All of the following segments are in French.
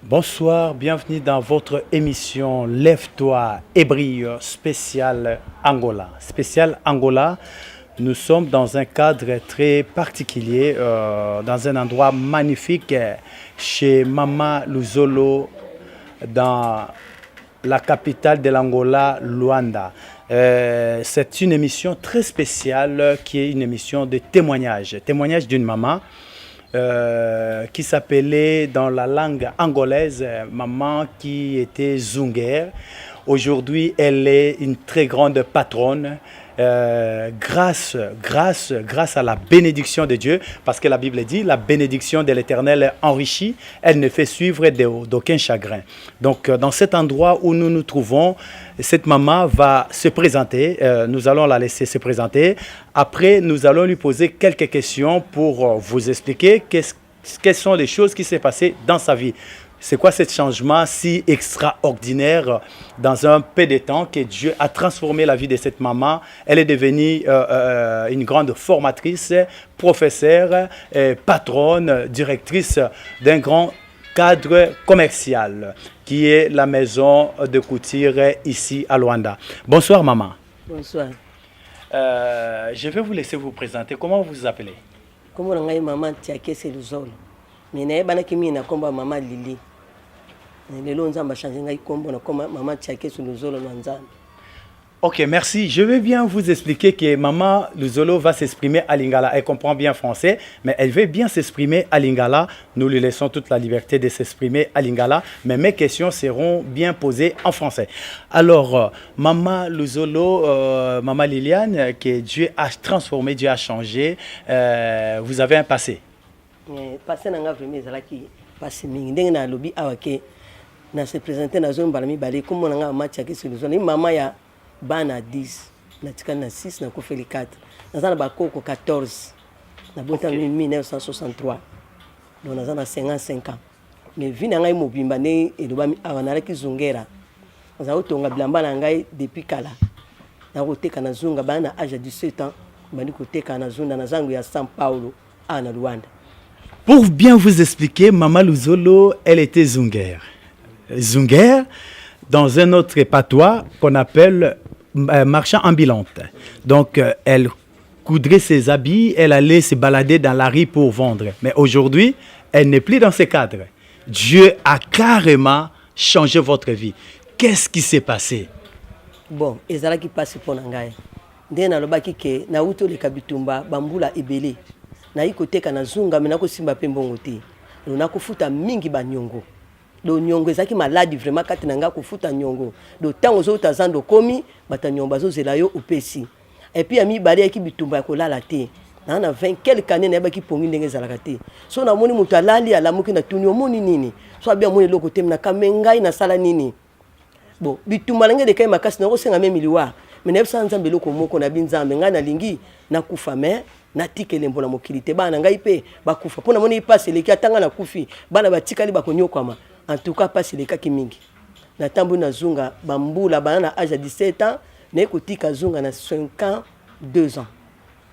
Bonsoir, bienvenue dans votre émission Lève-toi et brille spécial Angola. Spécial Angola, nous sommes dans un cadre très particulier, dans un endroit magnifique chez Mama Luzolo, dans la capitale de l'Angola, Luanda. C'est une émission très spéciale qui est une émission de témoignage. Témoignage d'une maman qui s'appelait dans la langue angolaise maman qui était Zunguer. Aujourd'hui, elle est une très grande patronne grâce à la bénédiction de Dieu, parce que la Bible dit la bénédiction de l'Éternel enrichit, elle ne fait suivre d'aucun chagrin. Donc dans cet endroit où nous nous trouvons, cette maman va se présenter, nous allons la laisser se présenter. Après, nous allons lui poser quelques questions pour vous expliquer quelles sont les choses qui s'est passées dans sa vie. C'est quoi ce changement si extraordinaire dans un peu de temps que Dieu a transformé la vie de cette maman? Elle est devenue une grande formatrice, professeure, patronne, directrice d'un grand cadre commercial qui est la maison de couture ici à Luanda. Bonsoir maman. Bonsoir. Je vais vous laisser vous présenter. Comment vous vous appelez? Comment on a maman Tiake Seluzolo. Mais na bana kimi na komba maman Lili. Lelo nzamba changer ngai kombo na koma maman Tiake Seluzolo nzamba. Ok, merci. Je vais bien vous expliquer que Maman Luzolo va s'exprimer à Lingala. Elle comprend bien français, mais elle veut bien s'exprimer à Lingala. Nous lui laissons toute la liberté de s'exprimer à Lingala, mais mes questions seront bien posées en français. Alors, Maman Luzolo, Maman Liliane, que Dieu a transformé, Dieu a changé, vous avez un passé. Passé nanga vraiment zalaki passé mingi ndenge na lobi awake na se présenter na zone balami balé comme nanga maman Tiake Seluzolo. Maman ya bana 10 na tika na 6 na kofeli 4 nazana bakoko 14 na bonta 1963 donc nazana 55 ans mais vie na ngai mobimba ne elobami awana ki zungera naza otonga bilamba na ngai depuis kala na koteka na zunga bana âge de 17 ans bani koteka na zunda na zangu ya São Paulo à na Luanda. Pour bien vous expliquer, Maman Luzolo, elle était Zunguer. Zunguer, dans un autre patois qu'on appelle marchand ambulante. Donc, elle coudrait ses habits, elle allait se balader dans la rue pour vendre. Mais aujourd'hui, elle n'est plus dans ce cadre. Dieu a carrément changé votre vie. Qu'est-ce qui s'est passé? Bon, ezala qui passe pour nangai. Ndena lobaki ke na uto le kabitumba bambula ebele. Na ikoteka na zunga mena ko simba pembongo te. Lona ko futa mingi banyongo. Do nyongo ezaki maladi vraiment kati nanga ko futa nyongo. Do tango zo tazando komi batanyomba zo zela yo upesi. Et puis ami bali ki bitumba ko lala te. Na 20 quelques années na ba ki pongi ndenge zalaka te. So na moni mutu alali alamuki na tuni omoni nini. So abia moni loko te na kamengai na sala nini. Bon, bitumba ngenge de kai makasi na ko senga memiliwa. Mais na sa nzambe loko moko na binzambe nga na lingi na kufa mais na tikele mbona mokilité bana ngai pe bakufa pona moni passe leki atanga na kufi bana batikali bakonyokama. En tout cas passe leka kimingi. Na tambu na zunga bambula bana na âge de 17 ans na kotika zunga na 52 ans.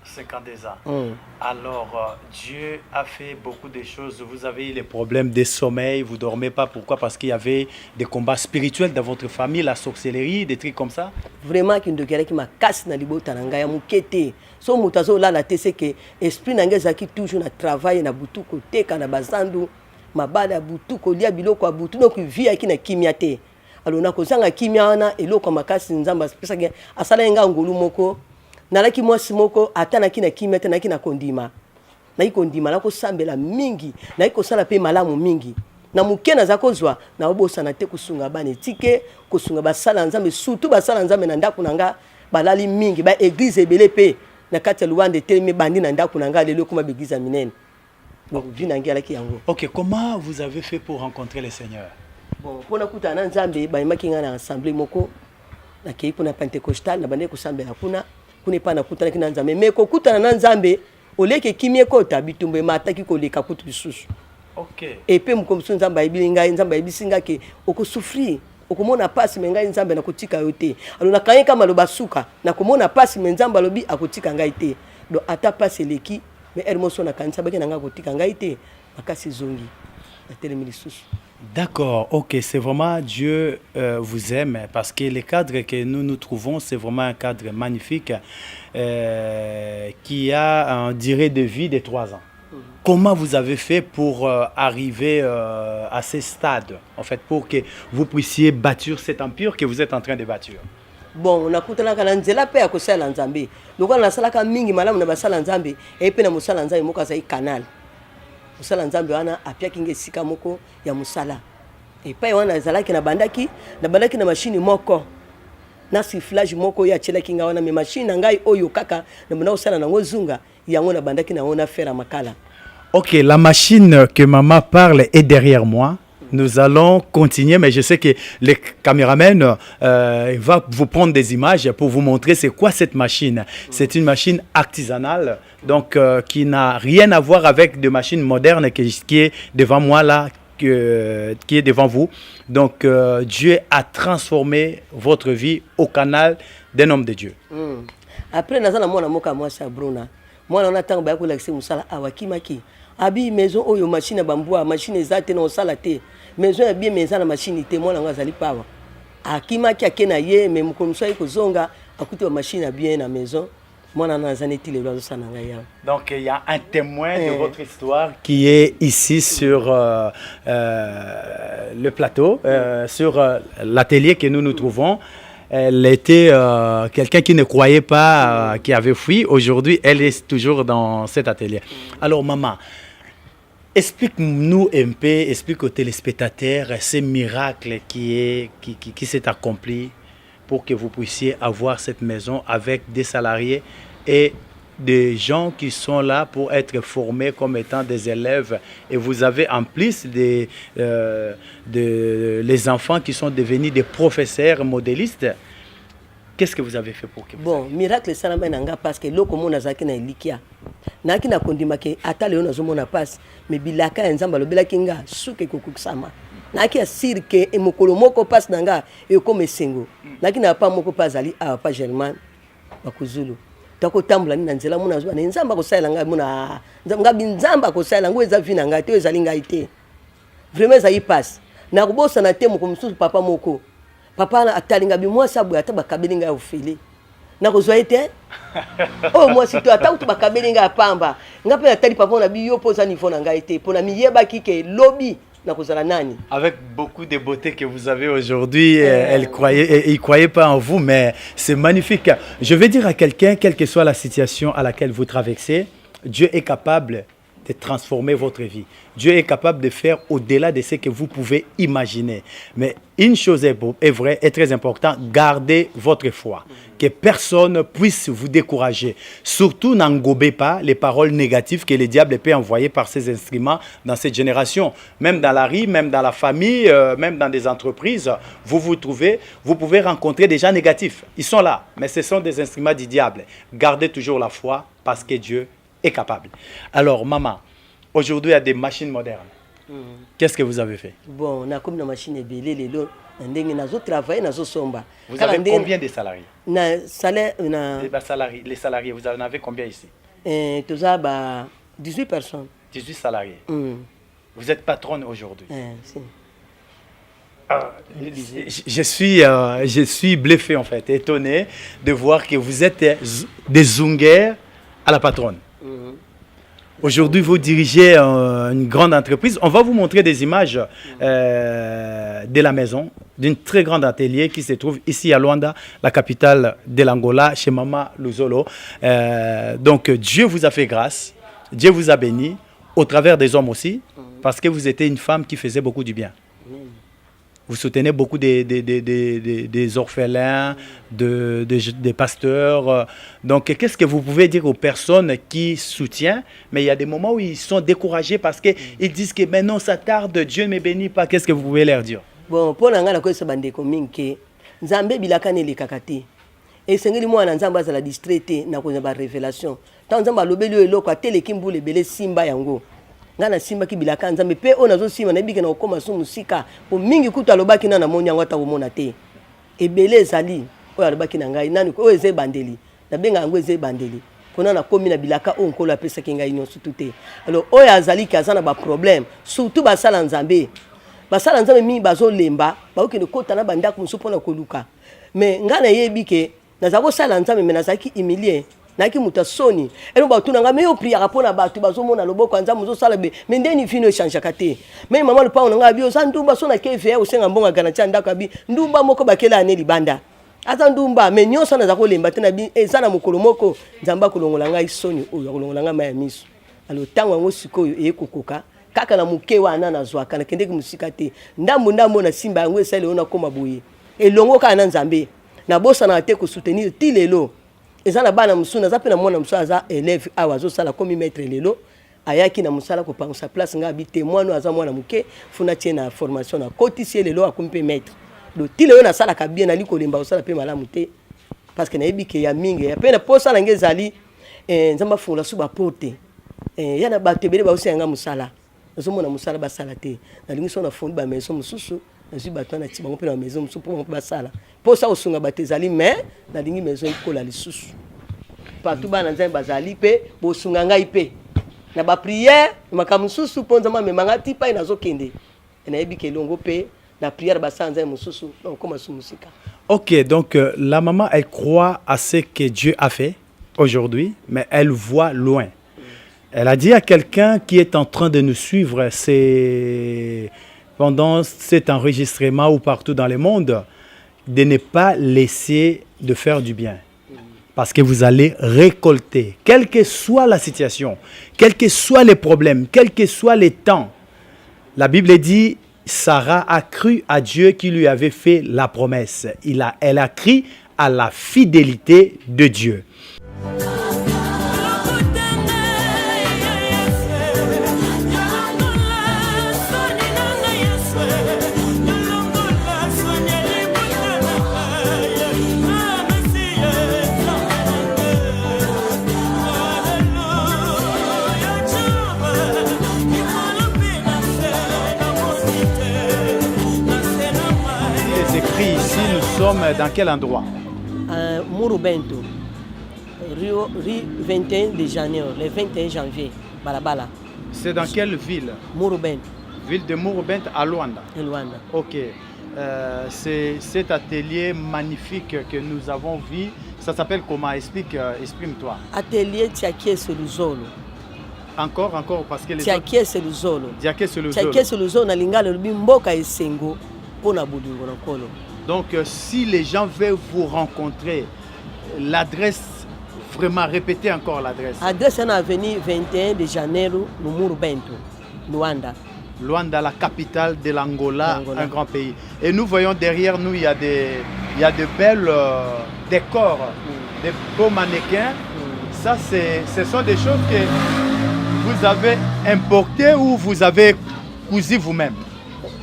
52 ans. Alors, Dieu a fait beaucoup de choses. Vous avez eu les problèmes de sommeil, vous ne dormez pas. Pourquoi? Parce qu'il y avait des combats spirituels dans votre famille, la sorcellerie, des trucs comme ça. Vraiment, qui m'a cassé dans le bota nanga ya mukete. So mutazo là la c'est que esprit nanga zaki toujours na travail na butu côté kana bazandu mabada butu ko lia biloko ya butu donc vie aki na kimia te. Alors na kozanga kimia na eloko makasi nzamba pesa ke asala nga ngulu moko. Nalaki mwasi moko atana kina kimia te na kina kondima. Na ikondima na ko sambela mingi, na ikosala pe malamu mingi. Na mukena za kozwa na obosa na te kusunga bane tike kusunga basala nzambe surtout basala nzambe na ndaku nanga balali mingi ba église ebele pe na kati ya Luanda telemi bandi na ndaku nanga lelo kuma begiza minene. Donc vinangi alaki yango. OK, comment vous avez fait pour rencontrer le Seigneur? Bon, pona kuta na nzambe ba makinga na assemblée moko na kei pona pentecostal na bande kusambela kuna kune pa na kuta na kina nzambe mais ko kuta na nzambe oleke kimie kota bitumbe mataki ko leka kutu bisusu. OK. Et puis mukomsu nzamba ibilinga nzamba ibisinga ke okosufri okomona pasi menga nzambe na kotika yote. Alors na kanyeka maloba suka na komona pasi menzamba lobi akotika ngai te. Do ata pasi leki mais hermoso na kanisa baki nanga kotika ngai te makasi zongi na telemi lisusu. D'accord, ok, c'est vraiment Dieu vous aime parce que le cadre que nous nous trouvons, c'est vraiment un cadre magnifique qui a une durée de vie de 3 ans. Comment vous avez fait pour arriver à ce stade, en fait, pour que vous puissiez bâtir cet empire que vous êtes en train de bâtir? Bon nakutanaka na nzela mpe ya kosala nzambe lokola nasalaka mingi malamu na basala nzambe epe na mosala nzambe moko azali canal mosala nzambe wana apiaki nge esika moko ya mosala epai wana ezalaki na bandaki na mashine moko na sifflage moko oyo atielaki nga wana me mashine na ngai oyo kaka na banda kosala nango zunga yango na bandaki nango na fer ya makala. Ok, la machine que maman parle est derrière moi. Nous allons continuer, mais je sais que le caméraman va vous prendre des images pour vous montrer c'est quoi cette machine. C'est une machine artisanale, donc qui n'a rien à voir avec des machines modernes qui est devant moi là, qui est devant vous. Donc Dieu a transformé votre vie au canal d'un homme de Dieu. Après, nous avons moka moi Bruna. Moi on attend ba ko lakse musala awakimaki. Abi maison oyo machine bambua machine ezate na osala te. Maison ya bien maison na machine te moi nga zali pawa. Akimaki akena ye me mukomso ay kozonga akuti ba machine ya bien na maison. Moi na zaneti le lozo sana nga ya. Donc il y a un témoin de votre histoire qui est ici sur le plateau, sur l'atelier que nous nous trouvons. Elle était quelqu'un qui ne croyait pas, qui avait fui. Aujourd'hui, elle est toujours dans cet atelier. Alors, maman, explique-nous un peu, explique aux téléspectateurs ces miracles qui s'est accompli pour que vous puissiez avoir cette maison avec des salariés et des gens qui sont là pour être formés comme étant des élèves. Et vous avez en plus les enfants qui sont devenus des professeurs modélistes. Qu'est-ce que vous avez fait pour que vous bon, miracle ça n'a parce que loko mona zaki na likia. Na kina kondima ke ata leo nazo mona passe mais bilaka nzamba lobela kinga suke kokusama. Na ki asir ke emokolo moko passe nanga e comme sengo. Na kina pa moko passe ali a pa Germain bakuzulu. Tako tambula ni nzela mona zo na nzamba ko sala nga mona nga binzamba ko sala ngo eza vina nga te ezali nga ite. Vraiment ça y passe. Na kubosa na temo komsusu papa moko. Papa na atalinga bi moi sabu ata bakabelinga ya ofele na kozwa ete oh moi si to ata utu bakabelinga ya pamba ngape atali papa na bi yo poza niveau na nga ete pona miyeba kike lobby na kozala nani. Avec beaucoup de beauté que vous avez aujourd'hui, il croyait pas en vous, mais c'est magnifique. Je vais dire à quelqu'un, quelle que soit la situation à laquelle vous traversez, Dieu est capable de transformer votre vie. Dieu est capable de faire au-delà de ce que vous pouvez imaginer. Mais une chose est vraie, est très importante, gardez votre foi. Que personne ne puisse vous décourager. Surtout, n'engobez pas les paroles négatives que le diable peut envoyer par ses instruments dans cette génération. Même dans la rue, même dans la famille, même dans des entreprises, vous trouvez, vous pouvez rencontrer des gens négatifs. Ils sont là, mais ce sont des instruments du diable. Gardez toujours la foi parce que Dieu est capable. Alors, maman, aujourd'hui, il y a des machines modernes. Qu'est-ce que vous avez fait? Bon, on a comme une machine belé les lots. Vous avez combien de salariés? Les salariés, vous en avez combien ici? 18 personnes. 18 salariés. Vous êtes patronne aujourd'hui. Si. Je suis bluffé en fait, étonné de voir que vous êtes des zunguers à la patronne. Aujourd'hui, vous dirigez une grande entreprise. On va vous montrer des images de la maison, d'une très grande atelier qui se trouve ici à Luanda, la capitale de l'Angola, chez Mama Luzolo. Donc, Dieu vous a fait grâce, Dieu vous a béni, au travers des hommes aussi, parce que vous étiez une femme qui faisait beaucoup du bien. Vous soutenez beaucoup des orphelins, des pasteurs. Donc, qu'est-ce que vous pouvez dire aux personnes qui soutiennent, mais il y a des moments où ils sont découragés parce qu'ils disent que maintenant ça tarde, Dieu ne me bénit pas. Qu'est-ce que vous pouvez leur dire? Bon, pour l'angle de quoi bande communiquer, Nzambe bilakane le kakati. Et sengeli moi Nzamba za la distraité na ko ba révélation. Tant Nzamba lobeli eloko atele kimbule bele simba yango. Ngana simba ki bilaka Nzambe pe ona zo simba na biki na okoma so musika po mingi kutu alobaki na moni yango ata omona te. Ebele ezali oyo alobaki na ngai nani ko eze bandeli. Na benga yango eze bandeli. Pona na komi na bilaka o nkolo apesa ki ngai nyonso tout te. Alors oyo azali ki azana ba problème surtout ba sala Nzambe. basala nzambe mingi bazolemba baokende kota na bandako mosusu mpona koluka mais ngai nayebi ke nazala kosala nzambe me nazalaki humilie naki muta soni elo batuna nga me yo priaka mpona bato bazomona loboko ya nzambe ozosala be me ndeni vino echangeaka te me mama lupango na ngai abi oza ndumba so na keve osenga mbongo garanti ya ndako abi ndumba moko bakela ane libanda aza ndumba me nyonso naza kolemba te na bi eza na mokolo moko nzambe akolongola ngai soni oyo akolongola ngai maya miso alo ntango yango sikoyo eyekokoka kaka na moke wana nazwaka nakendeki mosika te ndambo na simba yango esali oyo nakoma boye elongo kaka na nzambe nabosanaka te kosoutenir ti lelo eza na bana mosusu naza mpe na mwana mosusu aza élève awa azosala komi maître lelo ayaki na mosala kopangusa place ngai abi témoin aza mwana moke funa tie na formation na kotisi ye lelo akomi mpe maître do ti lelo nasalaka bien nali kolemba kosala mpe malamu te parce que nayebi ke ya mingi mpe na posa na ngai ezali nzambe afungola so baporte ya na bato ebele baosenga mosala nazomona mosala basala te nalingi so nafondi bamaison mosusu nazwi bato wana ti bango mpe na maison mosusu mpo bango mpe basala mposa kosunga bato ezali mais nalingi maison ekola lisusu partout bana nzambe bazali mpe bosunga ngai mpe na bapriere makambo mosusu mpo nzambe amemanga ti pai nazokende nayebi ke elongo mpe la prière basala nzambe mosusu okoma su mosika. Ok, donc la maman, elle croit à ce que Dieu a fait aujourd'hui, mais elle voit loin. Elle a dit à quelqu'un qui est en train de nous suivre pendant cet enregistrement ou partout dans le monde, de ne pas laisser de faire du bien. Parce que vous allez récolter, quelle que soit la situation, quels que soient les problèmes, quel que soit les temps. La Bible dit, Sarah a cru à Dieu qui lui avait fait la promesse. Elle a cru à la fidélité de Dieu. Ici, nous sommes dans quel endroit? Murubento, rue 21 de janvier, le 21 janvier, Balabala. C'est dans quelle ville? Murubento. Ville de Murubento à Luanda. Luanda. Ok. C'est cet atelier magnifique que nous avons vu. Ça s'appelle comment? Exprime-toi. Atelier Tiakies Luzolo. Encore, parce que les Tiakies Luzolo. Tiakies Luzolo. Tiakies Luzolo na lingala mboka esengo pona budungo na kolo. Donc, si les gens veulent vous rencontrer, l'adresse, vraiment, répétez encore l'adresse. Adresse en avenue 21 de Janeiro, no Murubento, Luanda. Luanda, la capitale de l'Angola, un grand pays. Et nous voyons derrière nous, il y a de belles décors, des beaux mannequins. Ça, ce sont des choses que vous avez importées ou vous avez cousu vous-même.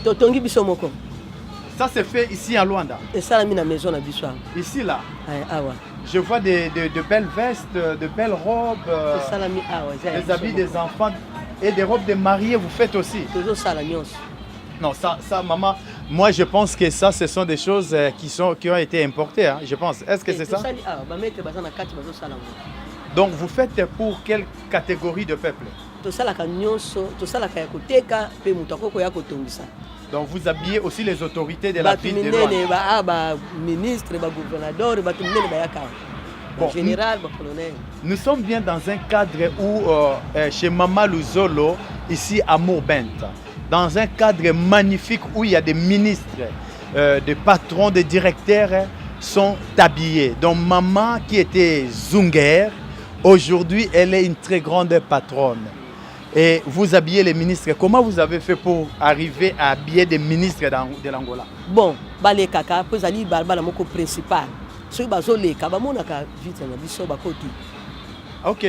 Totongi bisomoko. Ça c'est fait ici à Luanda. Et ça, la maison à Bissau. Ici là. Ah ouais. Je vois de belles vestes, de belles robes, des habits des enfants et des robes de mariés. Vous faites aussi. Toujours ça la nuance. Non, ça, maman. Moi, je pense que ça, ce sont des choses qui ont été importées. Hein, je pense. Est-ce que c'est ça? Donc, vous faites pour quelle catégorie de peuple? Donc vous habillez aussi les autorités de la ville de Luanda. Bon, général, colonel. Nous sommes bien dans un cadre où, chez Mama Luzolo, ici à Murubento, dans un cadre magnifique où il y a des ministres, des patrons, des directeurs sont habillés. Donc maman qui était Zunguer, aujourd'hui elle est une très grande patronne. Et vous habillez les ministres. Comment vous avez fait pour arriver à habiller des ministres de l'Angola? Bon, les kaka, puis ali balbala moko principal. Ceux bazo les kaba monaka vite na biso bakoti. Ok.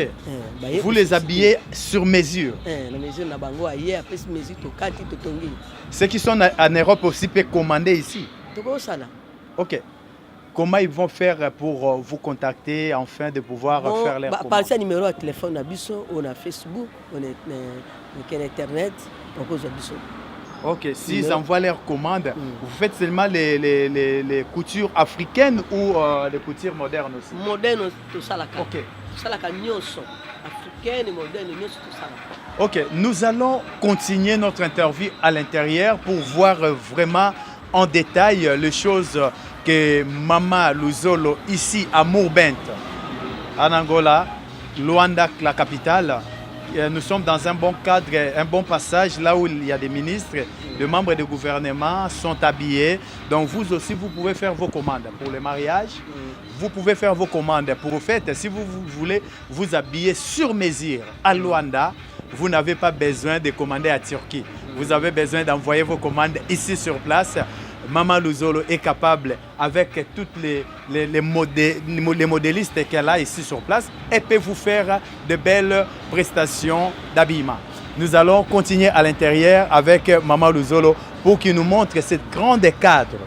Vous les habillez sur mesure. La mesure na bango aye après mesure to kati to tongi. Ceux qui sont en Europe aussi peuvent commander ici. Toko sala. Ok. Comment ils vont faire pour vous contacter afin de pouvoir faire les commandes? Par ce numéro de téléphone, on a Facebook, on a Internet, on a Bisso. Ok, s'ils envoient leurs commandes, vous faites seulement les coutures africaines ou les coutures modernes aussi? Modernes, tout ça là. Ok. Tout ça là, africaine, moderne, tout ça là. Ok, nous allons continuer notre interview à l'intérieur pour voir vraiment en détail les choses que Mama Luzolo, ici à Morbent, en Angola, Luanda, la capitale. Nous sommes dans un bon cadre, un bon passage, là où il y a des ministres, des membres du gouvernement sont habillés. Donc vous aussi, vous pouvez faire vos commandes pour le mariage. Vous pouvez faire vos commandes pour le fait. Si vous voulez vous habiller sur mesure à Luanda, vous n'avez pas besoin de commander à Turquie. Vous avez besoin d'envoyer vos commandes ici sur place. Mama Luzolo est capable, avec toutes les modélistes qu'elle a ici sur place, elle peut vous faire de belles prestations d'habillement. Nous allons continuer à l'intérieur avec Mama Luzolo pour qu'il nous montre cette grande cadre.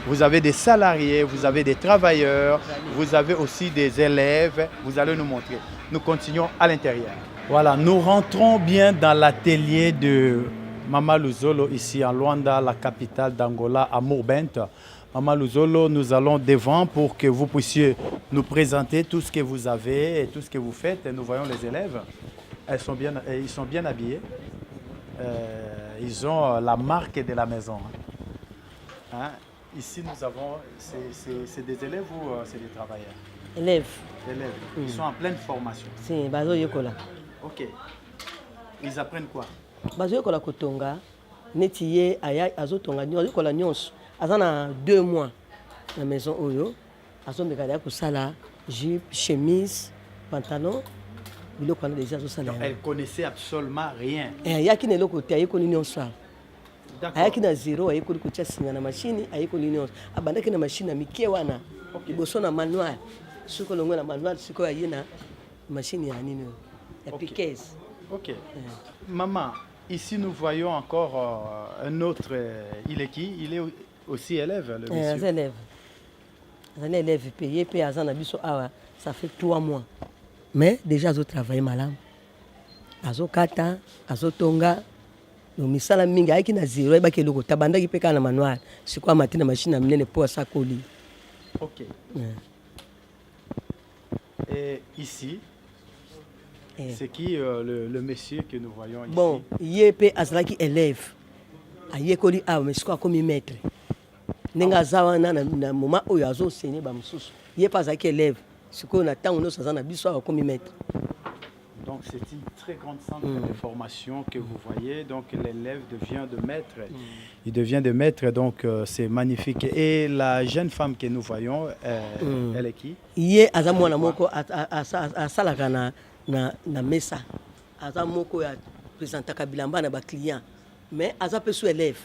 Vous avez des salariés, vous avez des travailleurs, vous avez aussi des élèves. Vous allez nous montrer. Nous continuons à l'intérieur. Voilà, nous rentrons bien dans l'atelier de Mama Luzolo ici en Luanda, la capitale d'Angola, à Morbent. Mama Luzolo, nous allons devant pour que vous puissiez nous présenter tout ce que vous avez et tout ce que vous faites. Et nous voyons les élèves. Ils sont bien habillés. Ils ont la marque de la maison. Hein? Ici, nous avons, c'est des élèves ou c'est des travailleurs? Élèves. Élèves. Ils sont en pleine formation. Si, bazo yokola. Ok. Ils apprennent quoi? Bazo yokola kotonga. Neti ye aya azotonga yokola nyonso. Azana 2 mois na maison oyo. Azomeka ko sala jupe, chemise, pantalon. Biloko na déjà azosala. Elle connaissait absolument rien. Yaki na eloko te ayeko nini nyonso. Ayaki na zero ayeko kotia singa na machine ayeko nini nyonso. Abandaki na machine na mike wana. Liboso na manual. Siko longo na manual siko aye na machine ya nini ya piqueuse. Ok. Maman, ici nous voyons encore un autre. Il est qui? Il est aussi élève, le monsieur. Élève. Un élève payé, puis azana biso awa, ça fait 3 mois. Mais déjà azo travailler malam. Azo kata, azo tonga. No misala mingi ayaki na zero ba ke loko tabandaki peka na manual. Siko matina machine na minene po sakoli. Ok. Et ici, c'est qui le monsieur que nous voyons ici? Bon, yépe azalaki élève. Ayekoli awa mais siko akomi maître. Nenga zawana na moment oyo azo enseigner ba mususu. Yépe azalaki élève. Siko na tango no sazana biso akomi maître. Donc c'est une très grande centre de formation que vous voyez. Donc l'élève devient de maître. Il devient de maître, donc c'est magnifique. Et la jeune femme que nous voyons, elle est qui? Yé azamwana moko asalaka na mesa. Azamoko ya présentaka bilamba na ba client. Mais azape sous élève.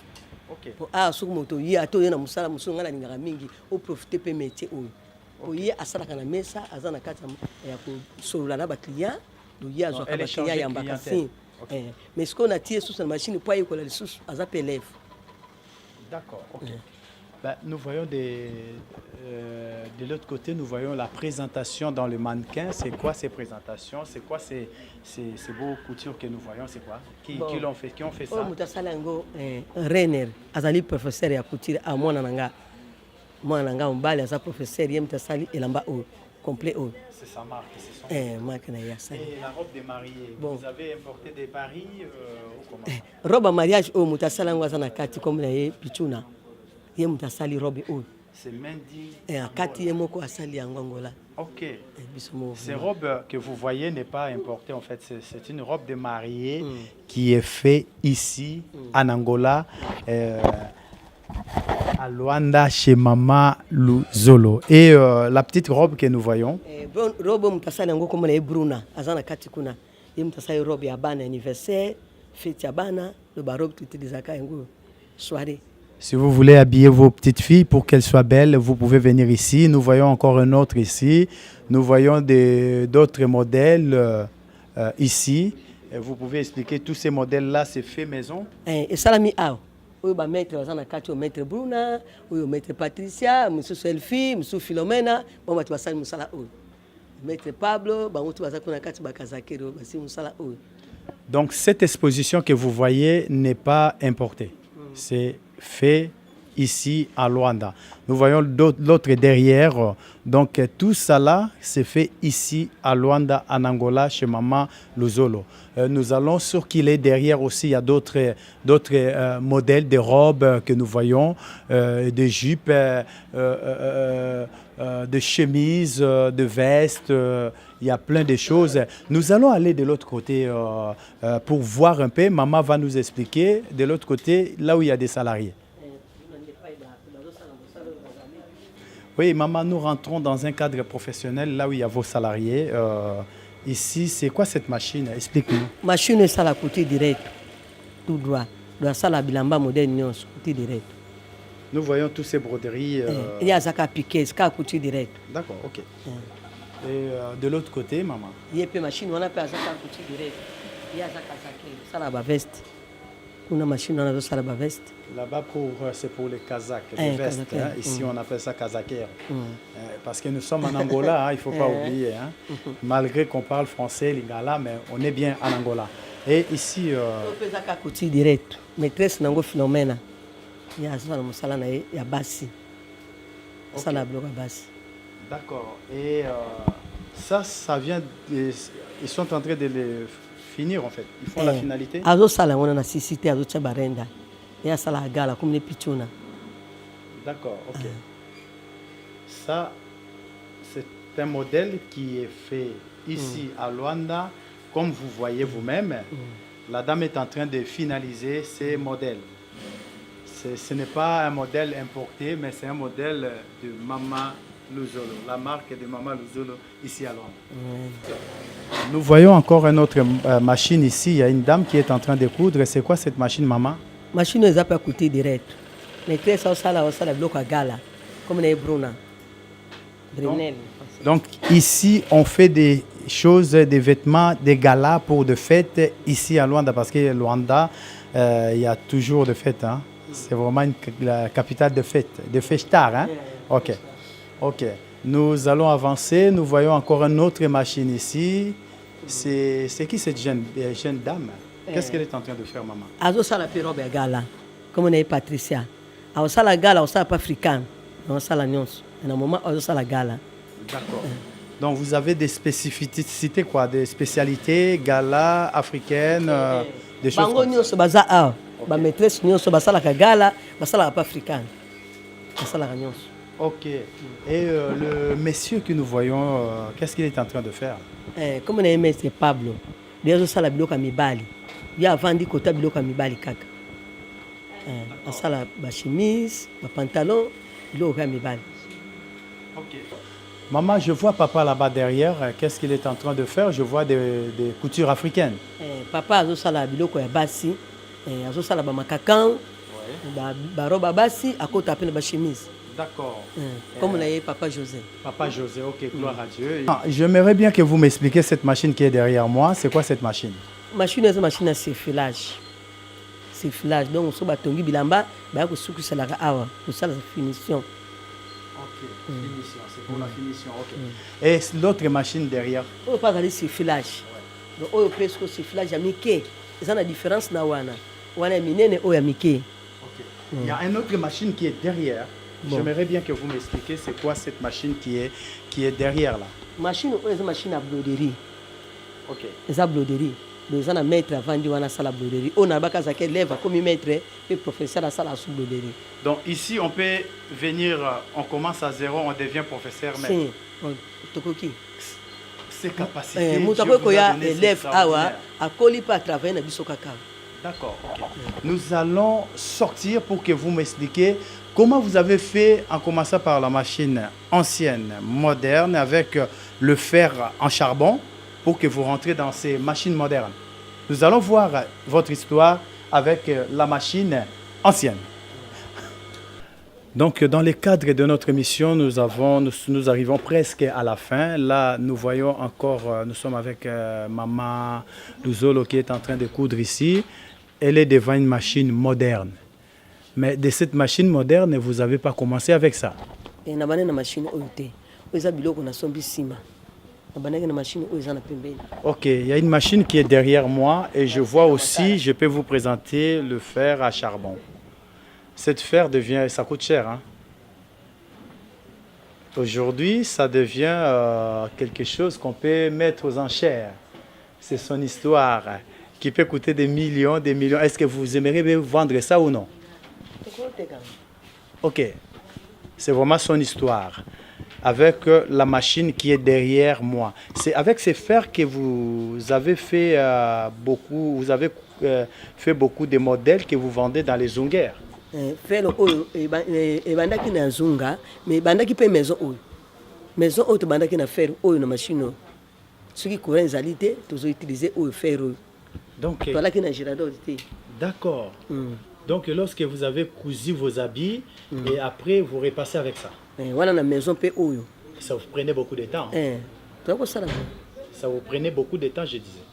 OK. Pour sur moto yé atoye na musala musunga na lingaka mingi au profiter pe métier oyo. Oye asalaka na mesa azana kata ya ko solola na ba client. Mais ce qu'on a tiré sur la machine, pas école les sous à élèves. D'accord. Ok. Nous voyons de l'autre côté, nous voyons la présentation dans le mannequin. C'est quoi ces présentations? C'est quoi ces beaux coutures que nous voyons? C'est quoi? Qui l'ont fait? Qui ont fait ça? Renner, azali professeur ya couture à Mwananga. Mwananga Mbali, azali professeur Yemtasali Elamba O complet O. C'est sa marque, c'est son marque. Et la robe de mariée, vous avez importé de Paris ou comment? Robe à mariage au mutasala ngwazana kati comme na pichuna. Ye mutasali robe o. C'est Mendy. Kati ye moko asali Angola. OK. Ces robes que vous voyez n'est pas importée en fait, c'est une robe de mariée qui est faite ici en Angola. À Luanda chez Mama Luzolo. Et la petite robe que nous voyons. Robe mutasali ngo comme na Bruna azana kati kuna. Ye mutasali robe ya bana anniversaire, fête ya bana, le barobe tout utiliser ngo soirée. Si vous voulez habiller vos petites filles pour qu'elles soient belles, vous pouvez venir ici. Nous voyons encore un autre ici. Nous voyons d'autres modèles ici. Et vous pouvez expliquer tous ces modèles-là, c'est fait maison. Et salami ao. Oyo ba maître azana kati o maître Bruna, oyo maître Patricia, monsieur Selfie, monsieur Philomena, bon batu basali musala oyo. Maître Pablo, ba mutu bazaka na kati bakazakero basi musala oyo. Donc cette exposition que vous voyez n'est pas importée. C'est fait ici à Luanda. Nous voyons l'autre derrière. Donc tout ça là, c'est fait ici à Luanda, en Angola, chez Maman Luzolo. Nous allons circuler derrière aussi. Il y a d'autres modèles de robes que nous voyons, de jupes, de chemises, de vestes. Il y a plein de choses. Nous allons aller de l'autre côté pour voir un peu. Maman va nous expliquer de l'autre côté, là où il y a des salariés. Oui, maman, nous rentrons dans un cadre professionnel, là où il y a vos salariés. Ici, c'est quoi cette machine? Explique-nous. Machine est ça la côté direct, tout droit. Dans ça la bilamba moderne, côté direct. Nous voyons tous ces broderies. Il y a Zaka piqué, c'est à côté direct. D'accord, ok. Et de l'autre côté, maman? Il y a une machine, on a pas Zaka côté direct. Il y a Zaka Zaka, ça la veste. Une machine, on a ça la veste. Là-bas, c'est pour les Kazakhs, les vestes. Hein. Ici, on appelle ça Kazakher. Parce que nous sommes en Angola, il ne faut pas oublier. Hein. Malgré qu'on parle français, lingala, mais on est bien en Angola. Et ici... On peut Zaka côté direct. Maîtresse Nango Philomena. Il y a ça, il y a Bassi. Ça la bloque à Bassi. D'accord. Et ça vient... Ils sont en train de les finir, en fait. Ils font la finalité. Azo sala, on a cité Azo Tchabarenda. Il y a ça la gala, comme les pichona. D'accord, ok. Ça, c'est un modèle qui est fait ici à Luanda. Comme vous voyez vous-même, la dame est en train de finaliser ces modèles. Ce n'est pas un modèle importé, mais c'est un modèle de Maman Luzolo, la marque de Maman Luzolo ici à Luanda. Nous voyons encore une autre machine ici. Il y a une dame qui est en train de coudre. C'est quoi cette machine, maman? Machine n'est pas coûté direct. Mais très ça la bloc à gala, comme les Bruna. Donc ici, on fait des choses, des vêtements, des galas pour de fêtes ici à Luanda, parce que Luanda, il y a toujours de fêtes. Hein? C'est vraiment la capitale de fêtes, de festars. Hein? Ok. Ok. Nous allons avancer. Nous voyons encore une autre machine ici. C'est qui cette jeune dame? Qu'est-ce qu'elle est en train de faire, maman? Azo sala robe à gala, comme on est Patricia. Azo sala gala, on sala pas africain. On sala nyons. En un moment, azo sala gala. D'accord. Donc vous avez des spécificités, quoi? Des spécialités, gala, africaines, des choses comme ça. Nyons, baza a. Ba maîtresse nyons, basala ka gala, basala pas africain. Basala nyons. Ok. Et le monsieur que nous voyons, qu'est-ce qu'il est en train de faire? Comme on est aimé, c'est Pablo. Bien sûr, ça la bloque à Mibali. Il y a vendu côté bloque à Mibali kaka. Ça la chemise, le pantalon, bloque à Mibali. Ok. Maman, je vois papa là-bas derrière. Qu'est-ce qu'il est en train de faire? Je vois des coutures africaines. Papa a ça la bloque à Bassi. A ça la makakan. Ba robe à Bassi, à côté à peine ba chemise. D'accord. Comme on a eu Papa José. Papa José, ok, gloire à Dieu. J'aimerais bien que vous m'expliquiez cette machine qui est derrière moi. C'est quoi cette machine? Machine, c'est une machine à sifflage. Sifflage. Donc, on va tomber bilamba, on va se la awa, pour ça la finition. Ok, finition, c'est pour la finition, ok. Et l'autre machine derrière? On va pas aller sifflage. Donc, on peut presque sifflage à Mickey. C'est la différence na wana. Wana minene o ya Mickey. Ok. Il y a une autre machine qui est derrière. Bon. J'aimerais bien que vous m'expliquiez c'est quoi cette machine qui est derrière là. Machine, c'est une machine à broderie. Ok. C'est à broderie. Donc, on a maître avant de la salle à broderie. On a pas qu'à lève comme maître et professeur à la salle à broderie. Donc ici, on peut venir, on commence à zéro, on devient professeur maître. Si. Ces capacités. Élève à coller pas à travailler dans le cacao. D'accord. Okay. Nous allons sortir pour que vous m'expliquiez comment vous avez fait en commençant par la machine ancienne, moderne, avec le fer en charbon, pour que vous rentrez dans ces machines modernes. Nous allons voir votre histoire avec la machine ancienne. Donc, dans le cadre de notre émission, nous arrivons presque à la fin. Là, nous voyons encore, nous sommes avec Maman Luzolo qui est en train de coudre ici. Elle est devant une machine moderne. Mais de cette machine moderne, vous n'avez pas commencé avec ça. Il y a une machine ok, il y a une machine qui est derrière moi et je vois aussi, je peux vous présenter le fer à charbon. Cette fer devient, ça coûte cher. Hein? Aujourd'hui, ça devient quelque chose qu'on peut mettre aux enchères. C'est son histoire qui peut coûter des millions, des millions. Est-ce que vous aimeriez vendre ça ou non? Ok, c'est vraiment son histoire. Avec la machine qui est derrière moi. C'est avec ces fers que vous avez fait fait beaucoup de modèles que vous vendez dans les zunguères. Fer oyo ebandaki na zunga mais ebandaki pe maison oyo tobandaki na fer oyo na machine oyo soki courant ezali te tozoutilize oyo fer oyo donc toalaki na girador te. D'accord. Donc lorsque vous avez cousu vos habits et après vous repassez avec ça. Wana na maison pe oyo. Ça vous prenait beaucoup de temps. Ça vous prenait beaucoup de temps, je disais.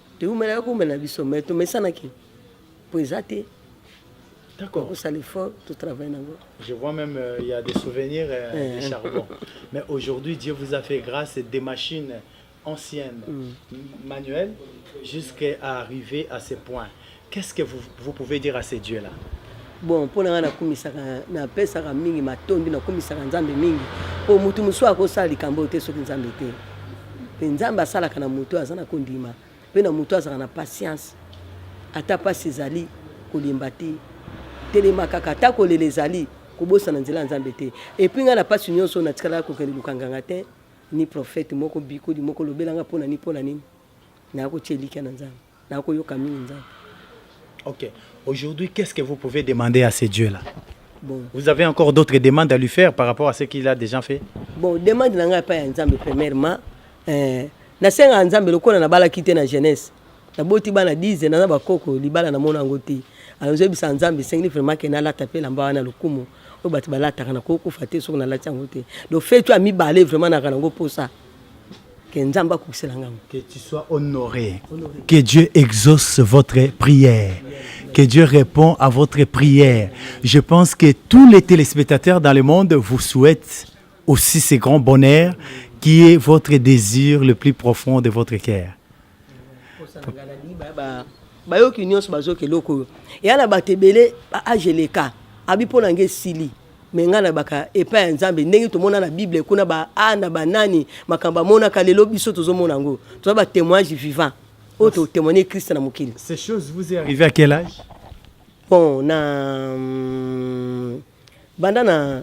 D'accord. Je vois même il y a des souvenirs de charbon. Mais aujourd'hui, Dieu vous a fait grâce des machines anciennes, manuelles, jusqu'à arriver à ce point. Qu'est-ce que vous pouvez dire à ces dieux-là? Bon, pour na kumisaka na pesa ka mingi matondi na kumisaka nzambe mingi po mutu musu akosa likambo te soki nzambe te pe nzambe asala kana mutu azana kondima pe na mutu azana na patience ata pasi ezali kolimba te telema kaka ta kolela ezali kobosa na nzela nzambe te et puis nga na pasi nyonso na tikala ko kende lukanganga te ni prophète moko biko di moko lobelanga pona ni pona nini na ko tchelika na nzambe na ko yoka mingi nzambe. Ok. Aujourd'hui, qu'est-ce que vous pouvez demander à ces dieux-là? Bon. Vous avez encore d'autres demandes à lui faire par rapport à ce qu'il a déjà fait? Bon, demande na pas à Nzambe premièrement. Na senga Nzambe lokola na bala kité na jeunesse. Na boti bana 10 na ba koko libala na mona ngoti. Alors je bisa Nzambe sengi vraiment que na la taper la mba na lokumu. O bati bala ta kana ko ku faté so na la tsangote. Donc fait tu a mi balé vraiment na kana ngo pour ça. Que tu sois honoré. Que Dieu exauce votre prière. Que Dieu répond à votre prière. Je pense que tous les téléspectateurs dans le monde vous souhaitent aussi ce grand bonheur qui est votre désir le plus profond de votre cœur. Mengana baka epa nzambe ndenge to mona na Bible kuna ba ana banani makamba mona kalelo biso tozo mona ngo to ba témoignage vivant auto témoigner Christ na mukili. Ces choses vous est arrivé à quel âge? Bon na bandana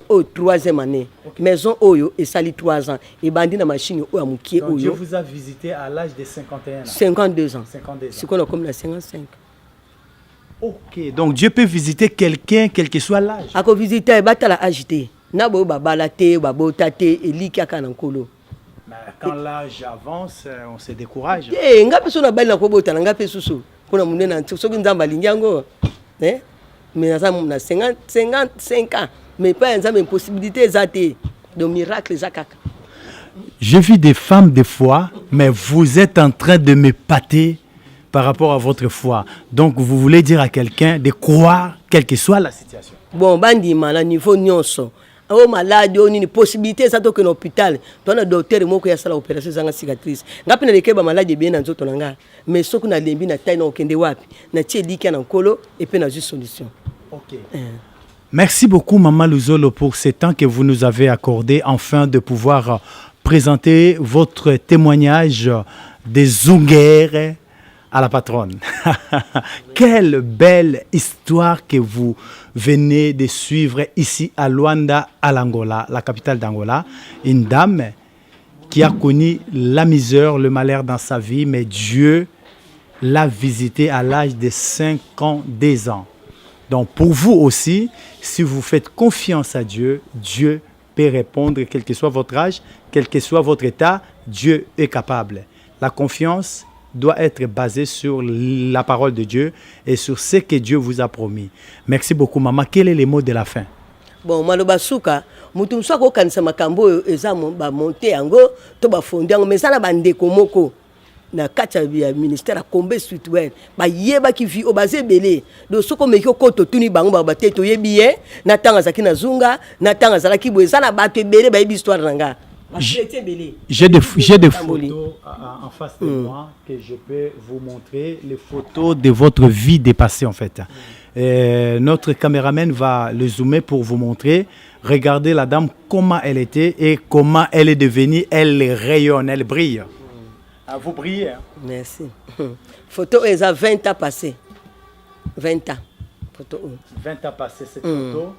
au 3e année. Okay. Maison oyo et sali 3 ans et bandi na machine oyo amukie oyo. Dieu vous a visité à l'âge de 51 ans. 52 ans. 52 ans. C'est qu'on a comme la 55. Ok, donc Dieu peut visiter quelqu'un, quel que soit l'âge. Ako visiter batala agité. Nabo babalate, babotate elikaka nankolo. Quand l'âge avance, on se décourage. Eh, ngapi so na bali na kobota na ngapi susu. Kuna munena soki nzamba lingiango. Mais na na 55 ans, mais pas nzamba impossibilité zate de miracle zakaka. Je vis des femmes de foi, mais vous êtes en train de me pâter par rapport à votre foi. Donc, vous voulez dire à quelqu'un de croire, quelle que soit la situation. Bon, bandi mala niveau nyonso. O malade on une possibilité ça to que l'hôpital. Toi na docteur moko ya sala opération zanga cicatrice. Ngapi na lekeba malade bien na nzoto nanga. Mais soki na lembi na taille na okende wapi. Na tie liki na nkolo et puis na juste solution. OK. Merci beaucoup Maman Luzolo pour ce temps que vous nous avez accordé afin de pouvoir présenter votre témoignage des zunguères à la patronne. Quelle belle histoire que vous venez de suivre ici à Luanda, à l'Angola, la capitale d'Angola. Une dame qui a connu la misère, le malheur dans sa vie, mais Dieu l'a visitée à l'âge de 52 ans. Donc pour vous aussi, si vous faites confiance à Dieu, Dieu peut répondre, quel que soit votre âge, quel que soit votre état, Dieu est capable. La confiance doit être basé sur la parole de Dieu et sur ce que Dieu vous a promis. Merci beaucoup, maman. Quel est le mot de la fin? Bon, maloba suka, mutu mswa ko kanisa makambo eza ba monter yango to ba fonder yango mais ça na bande komoko na kacha ya ministère a combe streetwear ba yeba ki vi obaze belé do soko meki ko to tuni bango ba teto yebiye na tanga zaki na zunga na tanga zala ki boza na bato belé ba yebi histoire nanga. J'ai des photos en face de moi que je peux vous montrer, les photos de votre vie dépassée en fait. Notre caméraman va le zoomer pour vous montrer. Regardez la dame, comment elle était et comment elle est devenue. Elle rayonne, elle brille. À vous briller. Hein? Merci. Photo, elle a 20 ans passés. 20 ans. Photo. 20 ans passés, cette photo.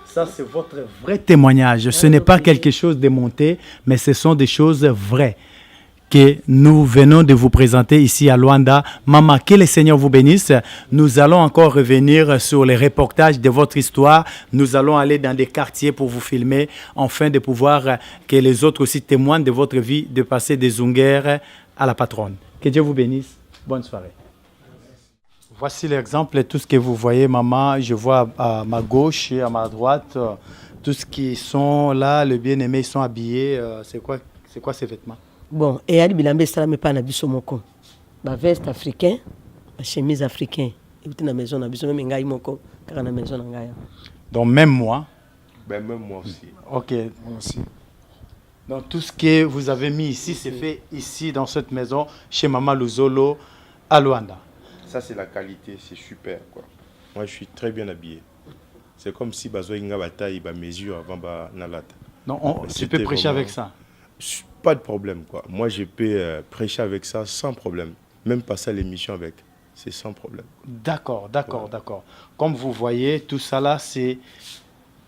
Ça, c'est votre vrai témoignage. Ce n'est pas quelque chose de monté, mais ce sont des choses vraies que nous venons de vous présenter ici à Luanda. Maman, que le Seigneur vous bénisse. Nous allons encore revenir sur les reportages de votre histoire. Nous allons aller dans des quartiers pour vous filmer, afin de pouvoir que les autres aussi témoignent de votre vie, de passer des zungères à la patronne. Que Dieu vous bénisse. Bonne soirée. Voici l'exemple, tout ce que vous voyez, maman. Je vois à ma gauche et à ma droite, tous ceux qui sont là, le bien-aimé, ils sont habillés. C'est quoi ces vêtements? Bon, et Ali Bilambe Salame pas na biso moko. Ba veste africain, ba chemise africain. Et vous na maison na biso même ngai moko, car na maison na ngai. Donc même moi. Ben même moi aussi. Ok, moi aussi. Donc tout ce que vous avez mis ici, c'est fait ici dans cette maison chez Maman Luzolo à Luanda. Ça c'est la qualité, c'est super quoi. Moi je suis très bien habillé. C'est comme si bazo inga bataille ba mesure avant ba nalata. Non, tu peux prêcher vraiment avec ça. Pas de problème quoi. Moi je peux prêcher avec ça sans problème. Même passer à l'émission avec, c'est sans problème. D'accord, d'accord, d'accord. Comme vous voyez, tout ça là, c'est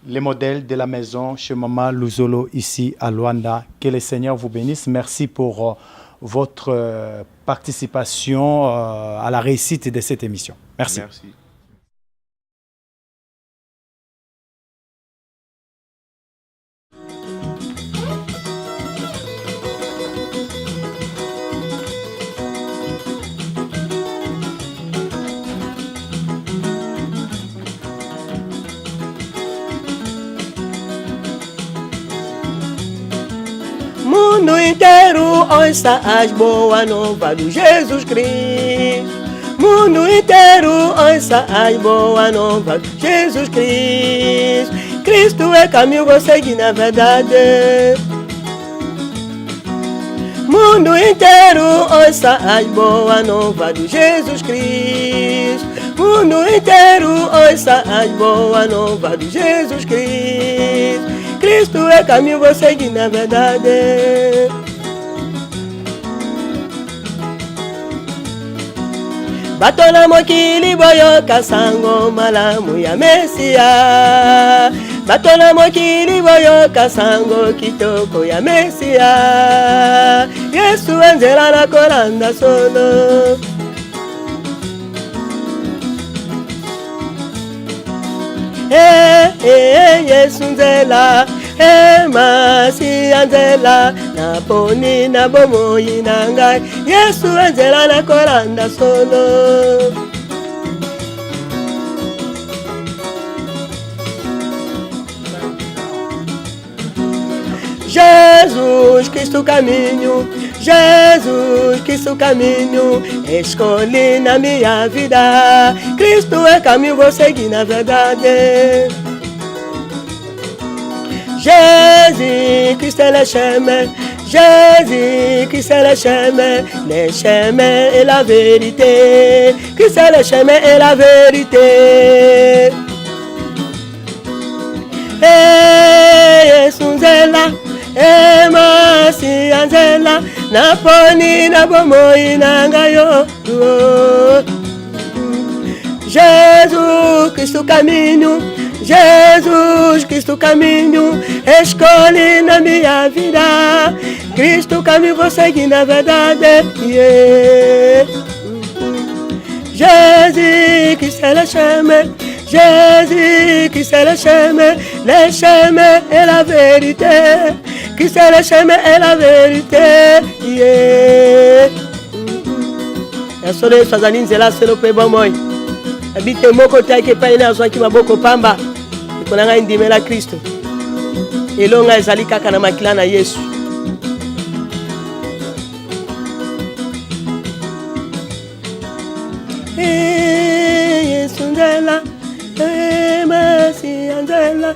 les modèles de la maison chez Maman Luzolo ici à Luanda. Que le Seigneur vous bénisse. Merci pour votre participation à la réussite de cette émission. Merci. Merci. Mundo inteiro ouça as boas novas do Jesus Cristo. Mundo inteiro ouça as boas novas do Jesus Cristo. Cristo é caminho, vou seguir na verdade. Mundo inteiro ouça as boas novas do Jesus Cristo. Mundo inteiro ouça as boas novas do Jesus Cristo. Cristo é caminho, vou seguir na verdade. Batona mokili boyoka sango malamu ya Mesia. Batona mokili boyoka sango kitoko ya Mesia. Yesu enzela na kolanda solo. Yesu nzela, Masia nzela, na poni na bomoi na ngai. Yesu nzela na kolanda solo. Jesus Cristo caminho, Jesus Cristo caminho, escolhi na minha vida. Cristo é caminho, vou seguir na verdade. Jésus Christ est le chemin, Jésus Christ est le chemin et la vérité. Christ est le chemin et la vérité. Yesu nzela, Masia nzela, na poni na bomoi na ngayo. Jesus Cristo caminho, Jesus Cristo caminho, escolhe na minha vida. Cristo caminho, vou seguir na verdade. Yeah. Jésus Christ est le chemin, Jésus Christ est le chemin et la vérité. Christ est le chemin et la vérité. Yeah. Yasole swazani nzela selo pe bomoi. Habite moko taike pa ina azwaki maboko pamba. Ikona ngai ndimela Kristo. Elonga ezali kaka na makila na Yesu. Yesu nzela, Masia nzela.